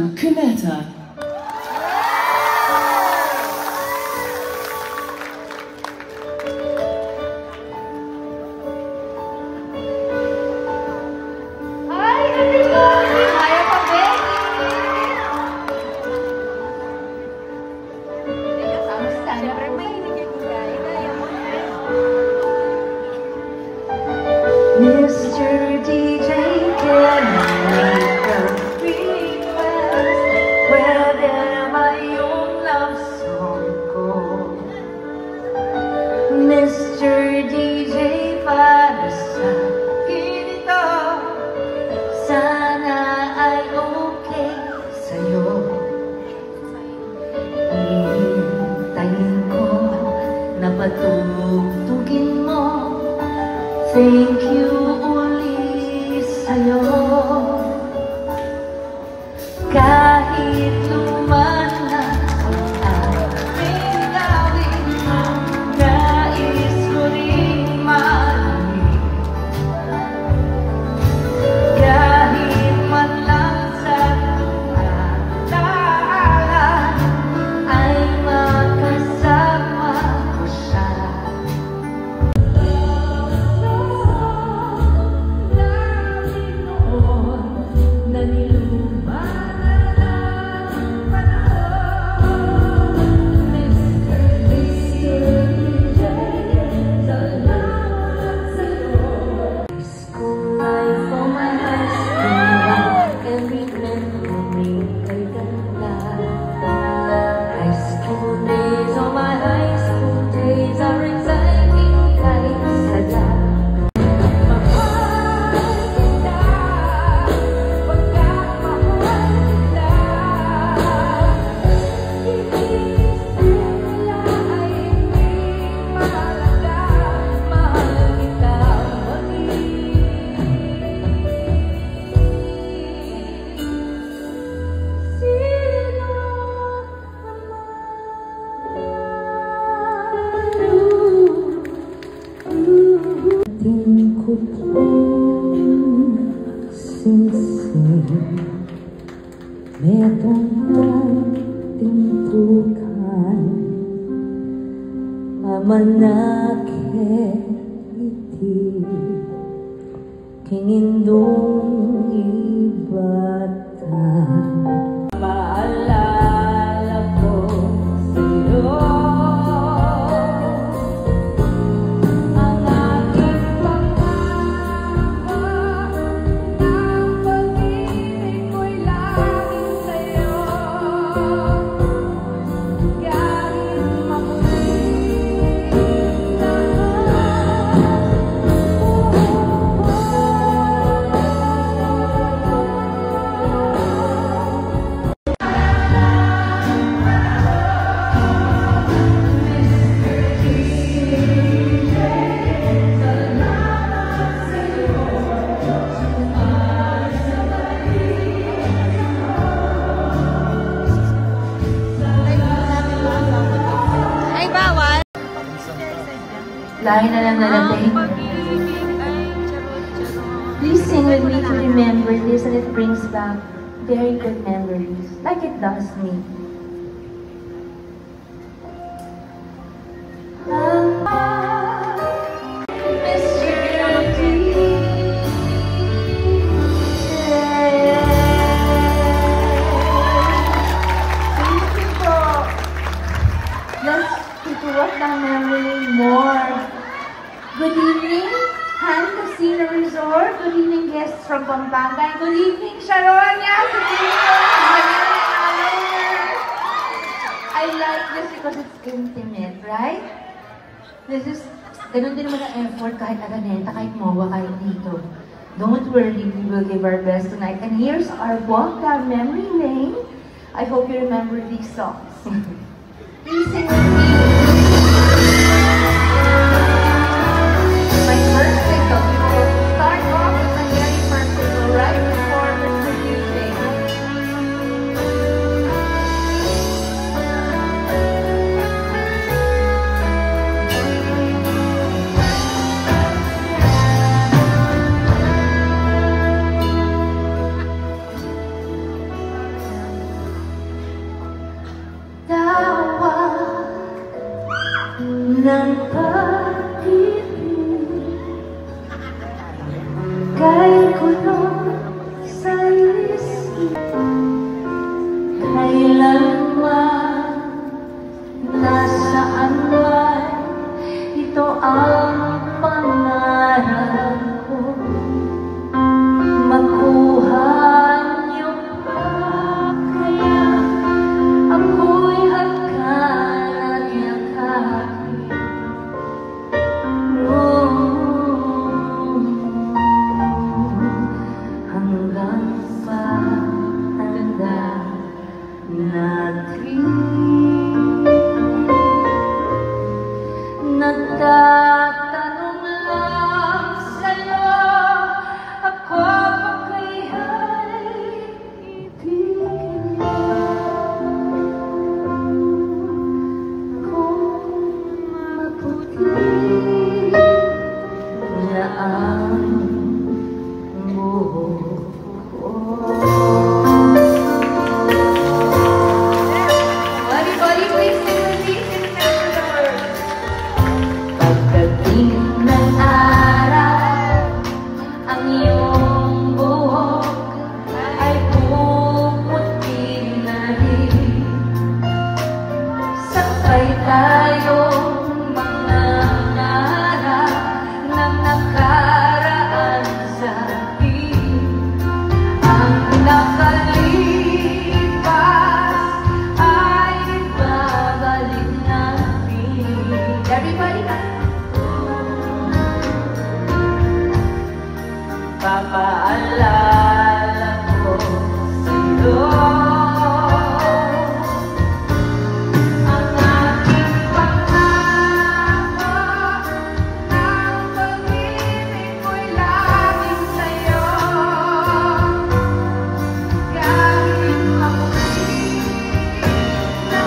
John Cuneta. Mr. DJ, can I make a request? Wherever yung love song ko, Mr. DJ, para sa akin ito, sana ay okay sa'yo. Hihintayin ko na patugtugin mo. Thank you ulit sa'yo. Kahit luman na ang aming gawin, nais ko rin marinig. Kahit man lang sa alaala ay makasama ko siya. Metong timpukan mamanakit iti kingindong ibatan. Maalala ko sa'yo ang aking pangako ng pag-ibig ko'y laging sa'yo. Kahit mapulit lahi na lang nalating. Please sing with me to remember this, and it brings back very good memories, like it does me. Let's ituwag ng memory more. Good evening, Han Casino Resort. Good evening, guests from Pampanga. Good evening, Sharon. I like this because it's intimate, right? This is, ganun din naman ang effort kahit Araneta, kahit Moa, kahit dito. Don't worry, we will give our best tonight. And here's our walk down memory lane. I hope you remember these songs. Please sing with me. My first single, we will start off with my very first single right before Mr. DJ. ng pag-ibig kay kulong sa isip. Kailanman, nasaan man, ito ang pangarap ko. Makuha niyo pa kaya ako'y hagkan at yakapin. Hanggang patanda natin. Nagtatanong lang sa'yo, ako ba kaya'y ibigin mo? Kung maputi na ang buhok ko. Everybody, please sing with me. Pagdating ng araw, ang iyong buhok ay puputi na rin. Sakay tayong mga nangarap ng nakaraan sa atin. Ang nakalipas ay babalik natin. Everybody, papaalala ko sa'yo ang aking pangako, ang pag-ibig ko'y laging sa'yo. Kahit maputi na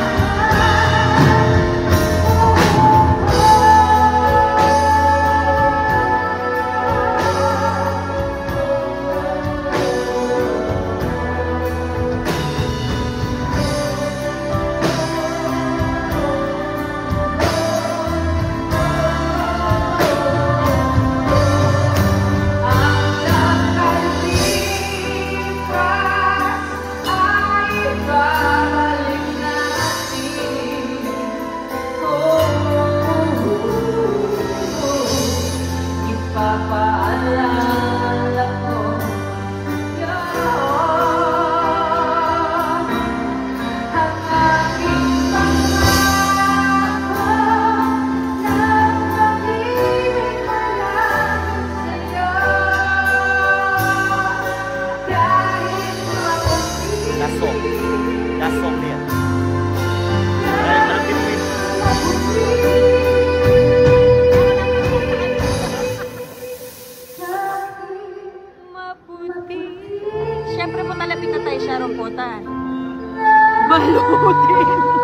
ipapaalala ko ang aking pangako ng pag-ibig malapit sa'yo. Kahit maputi Last song niya. Mabuti. Siyempre po talapit na tayo, Sharon Pota. Balutin mo.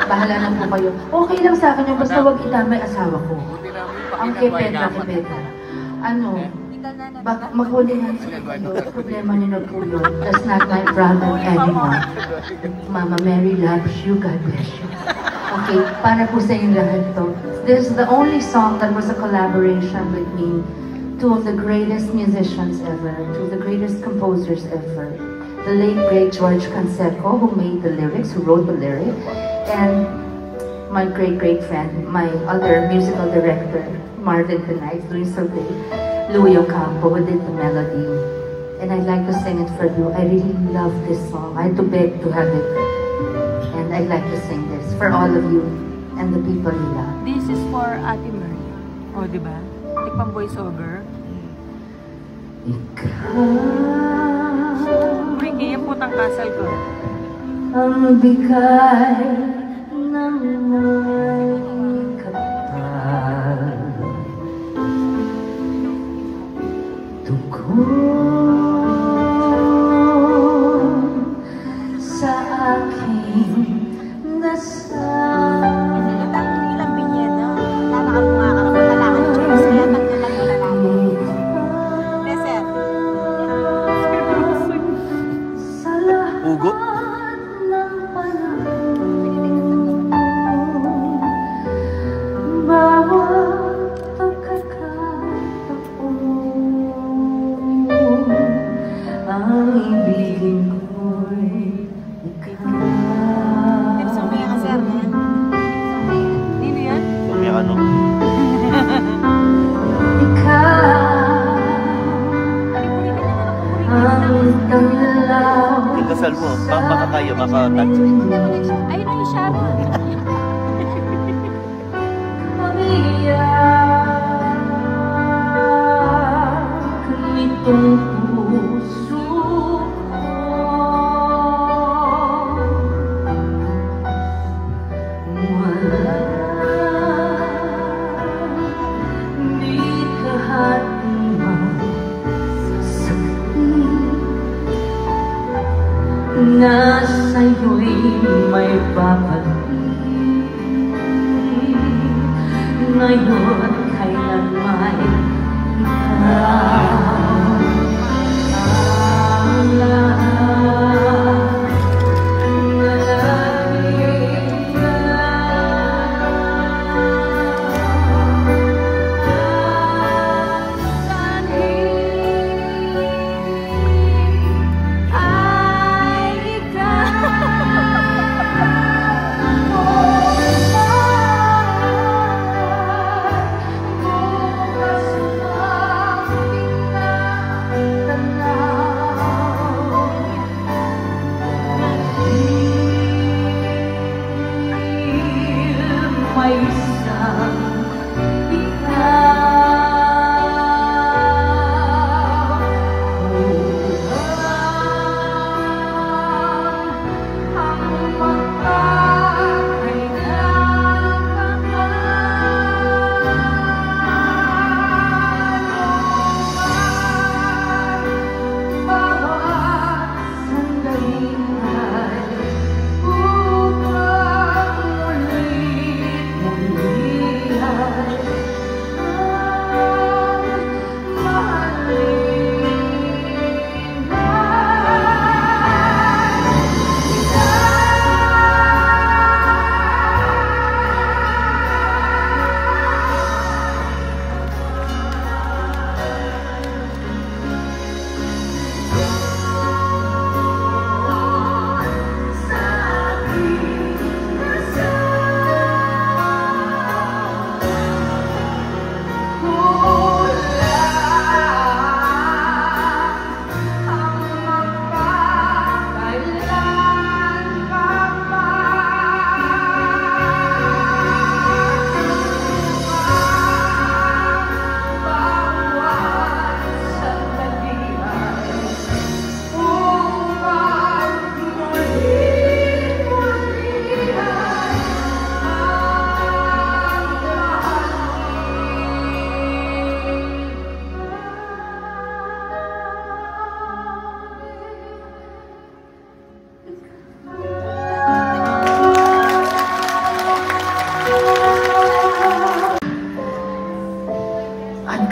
Bahala na po kayo. Okay lang sa akin yung basta wag itamay asawa ko. Ang kipeta. Ano, maghulingan sila kayo. Problema niyo na po yun. That's not my problem anymore. Mama Mary loves you. God bless you. Okay, para po sa inyo lahat to. This is the only song that was a collaboration between two of the greatest musicians ever, two of the greatest composers ever. The late great George Canseco, who made the lyrics, who wrote the lyrics, and my great friend, my other musical director, Marvin Tonight, doing so great, Louis Ocampo, who did the melody. And I'd like to sing it for you. I really love this song. I had to beg to have it. And I'd like to sing this for all of you and the people you love. This is for Ate Mary. O, diba? Tikpang voice over. Ikaw Ricky, yung putang kasal ko. ang bigay ng may kapal. Tungkol sa aking nasan. Bugo. Ano? Kasal mo, baka kayo makatouch. Ayun na yung Sharon. Na sa'yo'y may babalik ngayon kailanman ikaw ang lahat na laging may isang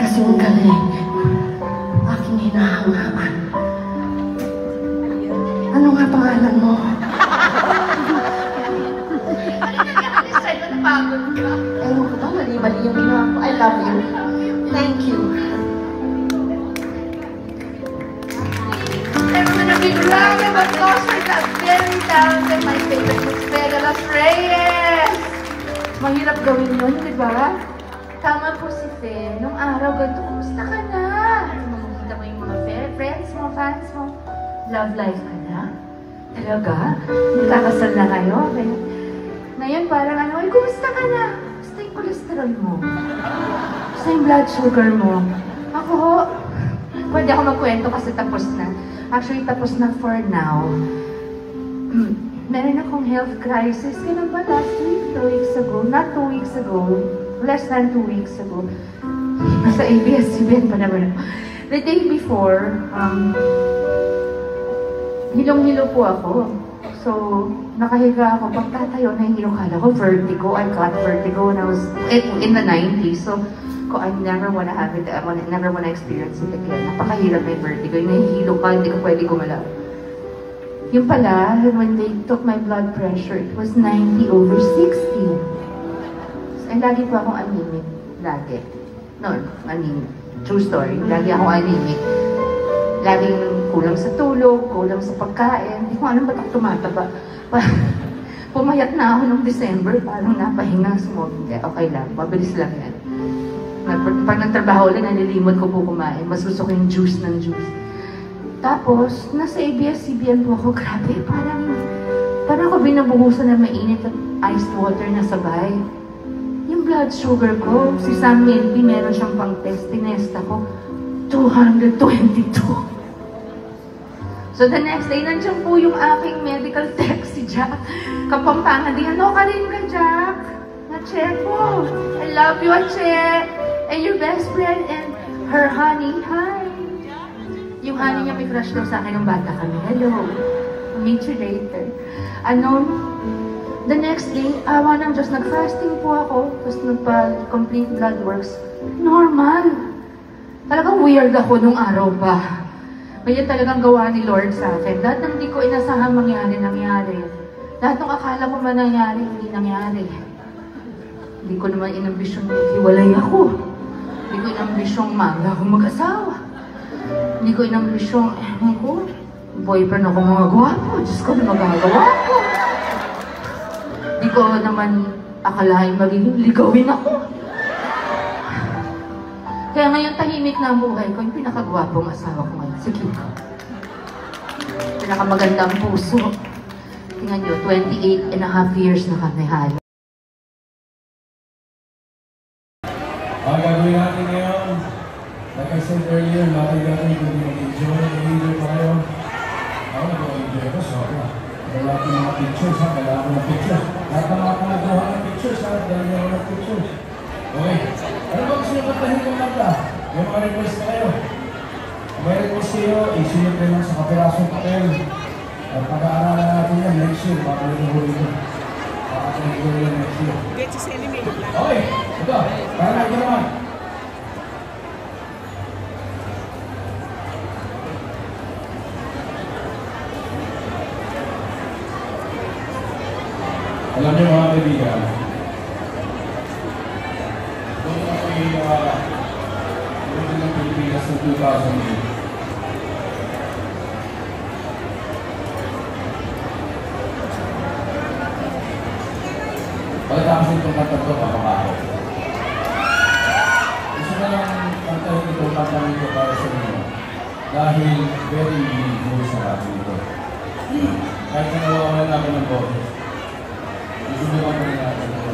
kasing galing. Aking hinahangaan. Ano nga pangalan mo? Napagod ka. Ewan ko ba, mali-mali yung ginawa ko. I love you. Thank you. Everyone a big round of applause for that very talented, my favorite, Miss Pegalas Reyes. Mahirap gawin yun, di ba? Tama po si Fe. Nung araw, ganito, kumusta ka na? Makikita mo yung mga friends mo, fans mo. Love life ka na? Talaga? Nagkakasal na kayo? Ngayon, parang ano, ay, kumusta ka na? Kumusta yung cholesterol mo? Kumusta yung blood sugar mo? Ako, pwede ako magkwento kasi tapos na. Actually, tapos na for now. Meron akong health crisis. Kailan ba last week? 2 weeks ago? Not 2 weeks ago. Less than 2 weeks ago. Nasa ABS-CBN pa naman ako. The day before, hilong-hilo po ako. So, nakahiga ako. Pagtatayo, nahihilo kala ko, vertigo. I got vertigo when I was in the 90s. So, I never wanna have it. I never wanna experience it again. Napakahirap may vertigo. Nahihilo ka, hindi ko pwede gumalaw. Yung pala, when they took my blood pressure, it was 90/60. So, lagi po akong anemic. Lagi. No, I mean, true story. Lagi akong anemic. Laging kulang sa tulog, kulang sa pagkain. Hindi ko alam ba't ako tumataba. Pumayat na ako noong December, parang napahinga. Hindi, okay lang. Mabilis lang yan. Pag nagtrabaho ulit, nalilimot ko po kumain. Mas gusto ko yung juice ng juice. Tapos, nasa ABS-CBN po ako. Grabe, parang ako binabuhusan ng mainit at iced water na sabay. Yung blood sugar ko, si Sam Milby, meron siyang pang-test. Tinest ako, 222. So the next day, nandiyan po yung aking medical tech, si Jack. Kapampangan din, ano ka rin ka, Jack? Na-check po. I love you, Ache. And your best friend and her honey. Hi. Yung honey niya may crush daw sa akin ng bata kami. Hello. I'll meet you later. The next day, awa ng Diyos, nag-fasting po ako. Tapos nagpa-complete blood works. Normal. Talagang weird ako nung araw pa. Kaya talagang gawa ni Lord sa akin. Lahat ng hindi ko inasahan nangyari. Lahat ng akala ko man nangyari, hindi nangyari. Hindi ko naman inambisyong hiwalay ako. Hindi ko inambisyong maga akong mag-asawa. Hindi ko inambisyong, boyfriend ako mga gwapo. Diyos ko na magagawa ko. Hindi ko naman akalain magiging ligawin ako. Kaya ngayon tahimik na ang buhay ko, yung pinakagwapong asawa ko ngayon, si Kiko. Pinakamagandang puso. Tingnan nyo, 28 and a half years na kami halo. Ang gagawin natin ngayon, like I said earlier, natin kung mag-enjoy, mag-enjoy pa kayo. Ako nag-enjoy ko, sobra. Dala ko mga pictures ha, dala ko ng pictures. Lahat ng mga nagawa ng pictures ha, dala ko ng pictures. Okay, ano ba gusto nyo kantahin kong kanta? May mga request na kayo. Kung may request kayo, isulit kayo lang sa kapirasong papel. At pag-aaralan natin yan next year, baka nag-huli ko. Baka nag-huli yan next year. Okay, ito, para na ito naman. Alam niyo mga kaibigan, kung ako'y ulit ng Pilipinas ng 2008, pagkatapos itong kanta ito, papakaho. Gusto na lang kantahin ito, kantahin ito para sa inyo. Dahil very meaningful sa atin ito. Kahit na nawawalan namin ng boses, gusto nyo ka rin natin ito.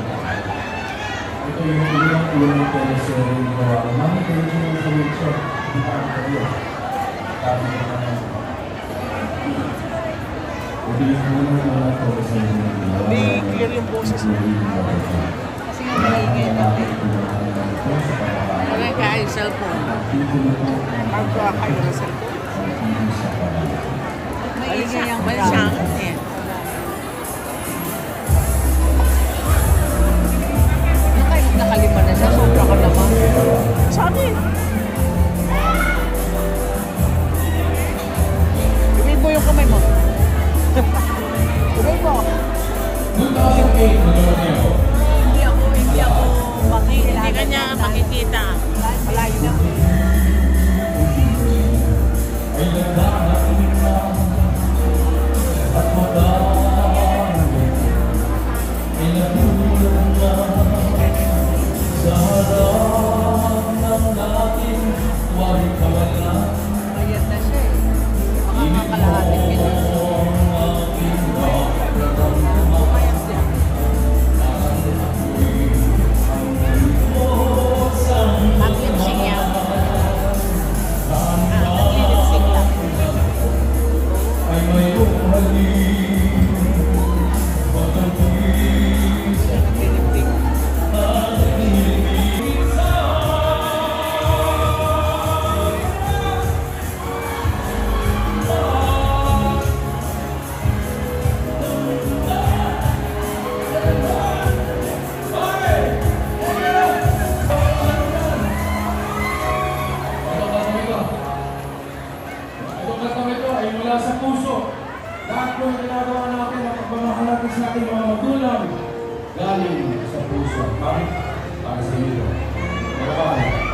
Ito yung ilang ulong teleserye yung gawa ko. Mami, kayo yung sa wheelchair. Hindi pa kami kayo. Tapos ito naman. Ubilis mo na yung mga teleserye yung gawa. Hindi clear yung boses mo. Kasi nga maingay natin. Wala ka yung cellphone. Pagkuha kayo ng cellphone. Maingay yung bansang. Nakalima na siya, sobra ka naman. Sabi! Gawin mo yung kamay mo. Gawin mo. 2008, nagawin niyo. Hindi ako makikita. Hindi ka niya makikita. Malayo na. Ay nagdarating na at madami ay natulog na sa harap ng natin waring kawalan. Bayad na siya eh. Mga kalahating minutes. Bumayas siya. Mag-lipsing yan. Mag-lipsing lang. Ay may umaling pagkakis at Mag-lipsing. Itong kantang ito ay mula sa puso. Lahat po ng ginagawa natin at pagmamahal natin sa ating mga magulang galing sa puso. Bakit? Para sa iyo. Bye-bye.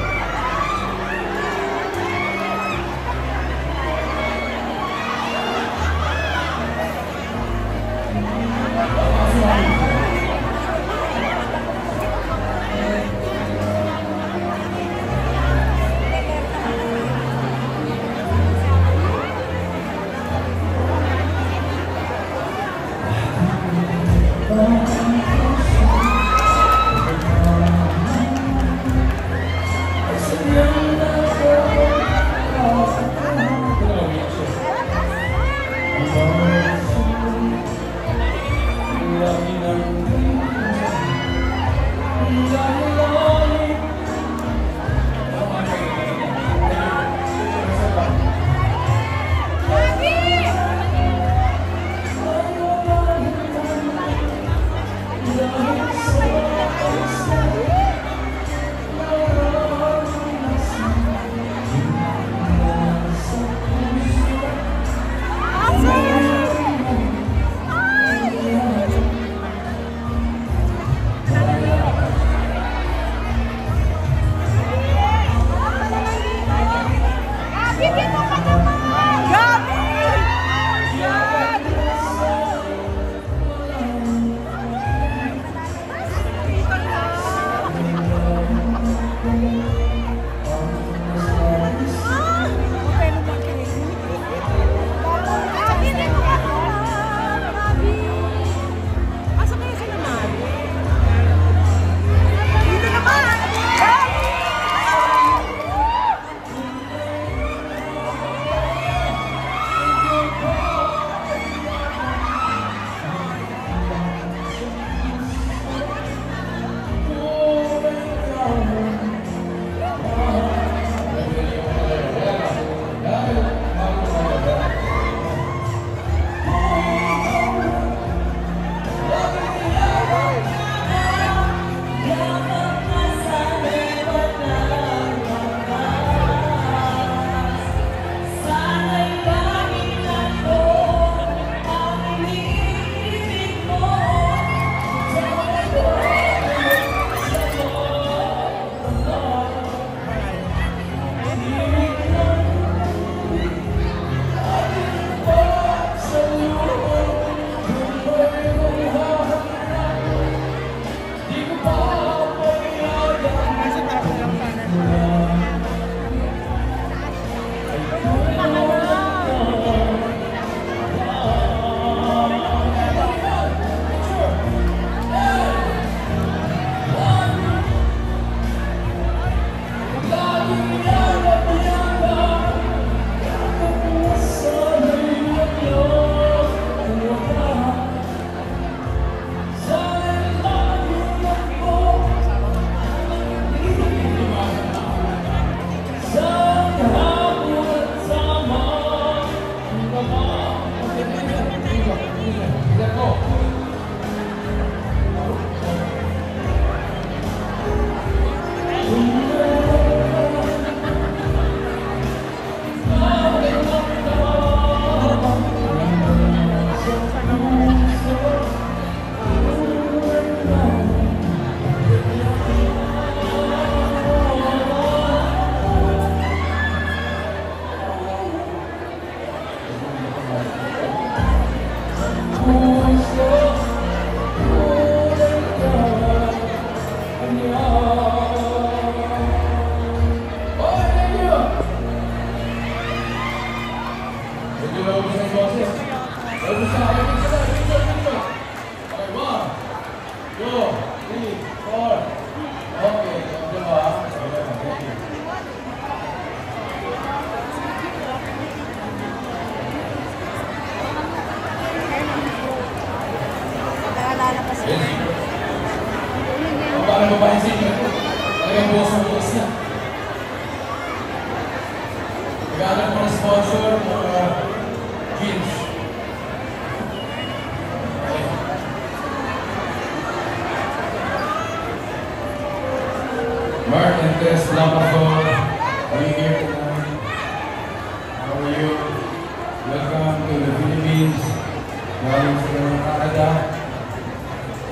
Galing sila ng Canada.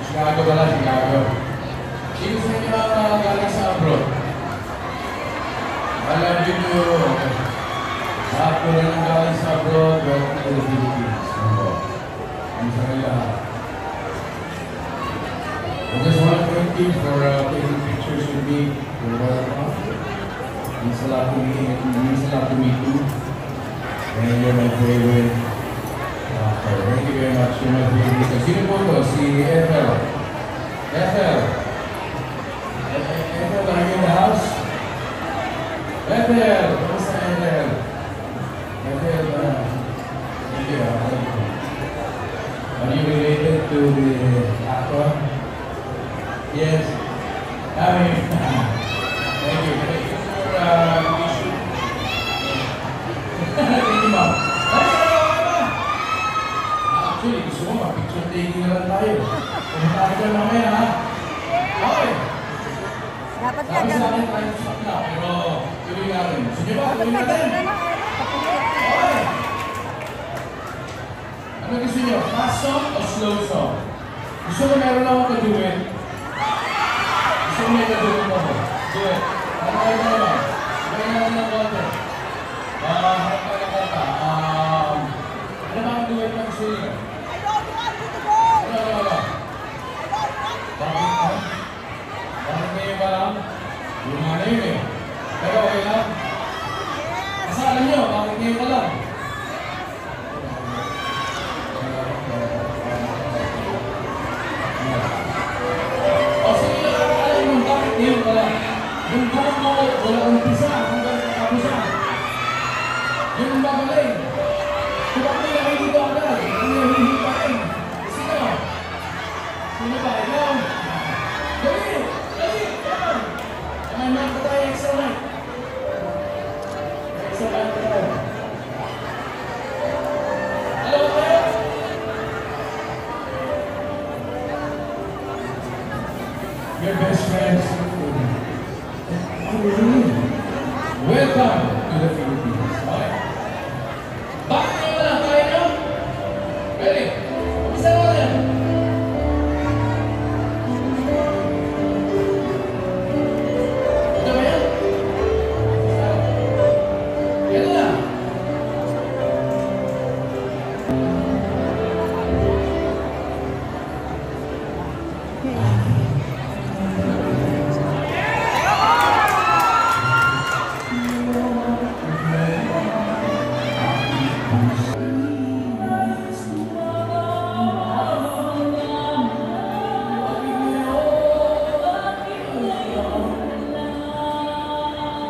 Chicago pala, Chicago. Sino sa inyo ang galing sa abroad? I love you too. Lahat ko rin ang galing sa abroad, welcome to the Philippines. Ang sa kanila. I just want to thank you for taking pictures with me. You're welcome. Means a lot to me. It means a lot to me too. And you're my favorite. Thank you very much. You're my favorite. Sino po ito? Si Ethel. Ethel. Ethel, are you in the house? Ethel! Kamusta Ethel? Ethel, thank you. Are you related to the actor? Yes. Thank you. Thank you for issue. Thank you, ma'am. Actually, gusto ko mag-picture taking na lang tayo. Pumunta ka mamaya, ha? Okay. Dapat ka Sabi sa akin, tayo stop na. Pero, tuloy natin. Sige ba? Tuloy natin. Okay. Ano gusto nyo? Fast song o slow song? Gusto ko meron akong kaduin. Gusto ko may kaduin mo ko. Do it. Ano kayo na naman? Gawin natin ng konti. Harap ka na kanta. Ano ba ang duet na gusto nyo? Ano? Bakit ngayon ba lang? Yung nga na yun eh. Pero okay lang. Kasi alam nyo, bakit ngayon ba lang? O sige lang, alam mo, bakit ngayon ba lang? Yung buong mo, wala umpisa, hanggang katapusan. Yun ang babalik. Kung bakit nila kayo dito agad, hindi hindi pa rin. Sino? Sino ba? Ikaw? Dali! Dali! Yan! May mga tayo extra night. Extra night tayo. Hello tayo? Your best friends. Welcome to the Philippines. Okay? Bakit kayo na lang? Kaya nyo? Ready? Isa natin. Ito ba yan? Ito na.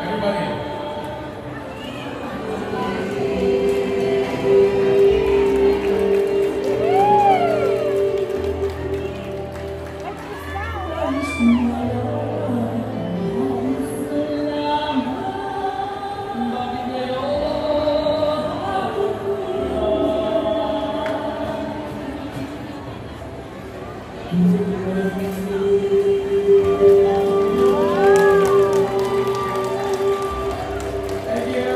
Everybody. Thank you.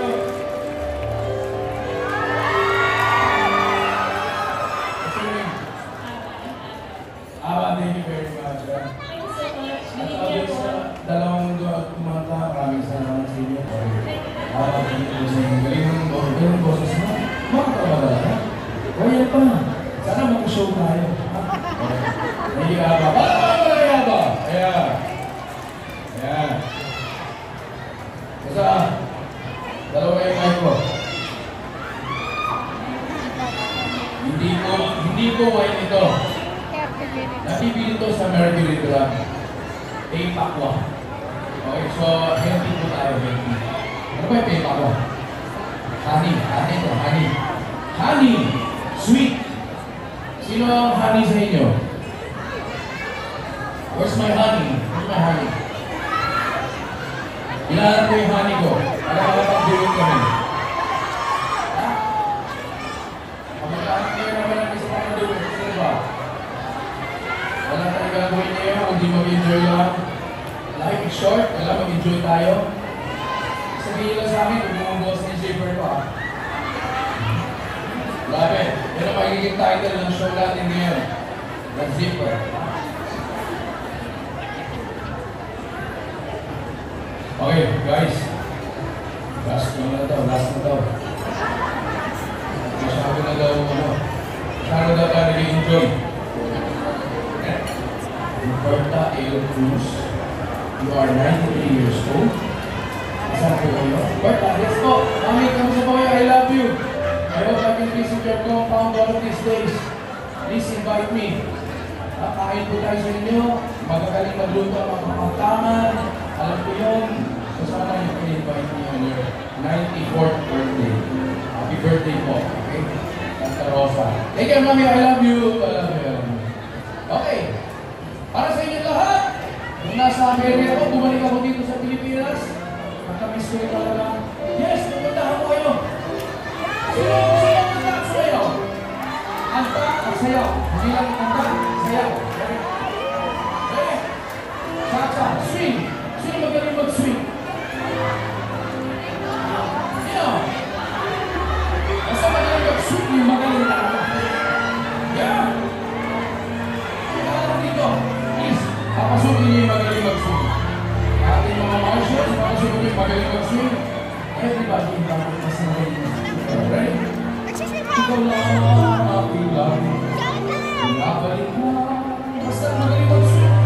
Thank you very much. At sa dalawang kumanta, maraming salamat sa inyo. Thank you sa inyo. Galing ng boses mo. Makakatawa talaga. Kaya pa. Sana mag-show tayo. Nahihiyaba. Nahihiyaba. Ayan. Ayan. Basta, dalawa yung mic ko. Hindi ko wine ito. Napipili ito sa Mercury Drug. Paypakwa. Okay, so healthy po tayo, healthy. Ano ba yung paypakwa? Honey. Honey ito, honey. Honey! Sweet! Sino ang honey sa inyo? Where's my honey? Where's my honey? Ilahan ko yung honey ko. Para makapag-duwin kami. Ha? Pagkakaan kayo naman ang isa pang duwin. Sino ba? Wala tayong gagawin niyo, hindi mag-enjoy lang. Life is short, wala mag-enjoy tayo. Sabihin lang sa amin, kung bumubos ni Schaefer pa. Love it. Yan ang magiging title ng show natin ngayon. The Zipper. Okay, guys. Last na daw. Masyado na daw, masyado daw tayo nag-enjoy. Roberta A. Cruz, you are 93 years old. Saan po kayo? Roberta, let's go! Mami, kamusta po kayo? I love you! I hope I can visit your compound one of these days. Please invite me. Kain po tayo sa inyo. Magagaling magluto ang mga pangtaman. Alam ko yun. So sana you can invite me on your 94th birthday. Happy birthday po. Okay? Santa Rosa. Take care, Mami. I love you. I love you. Okay. Para sa inyo lahat, kung nasa Amerika ako, bumalik ako dito sa Pilipinas, nakamiss ko yung talaga. Yes, pupuntahan ko kayo. Sino ang sayaw? Kanta, sayaw. Hindi lang kanta, sayaw. Okay? Cha-cha, swing. Sino magaling mag-swing? Sino? Basta magaling mag-swing, yung magaling talaga. Yeah! Dito, please, papasukin niyo yung magaling mag-swing. Ating mga marshals, papasukin niyo yung magaling mag-swing. Everybody in the world is ready. Ikaw lang ang aking lagi. Pinabalik mo, basta magaling mag-swing.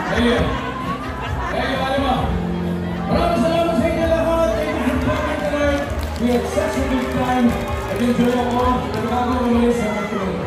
Thank you. Thank you, Alima. Maraming salamat sa inyo lahat. Thank you for coming tonight. We had such a good time. Nag-enjoy ako. Nagkakaroon ulit sa mga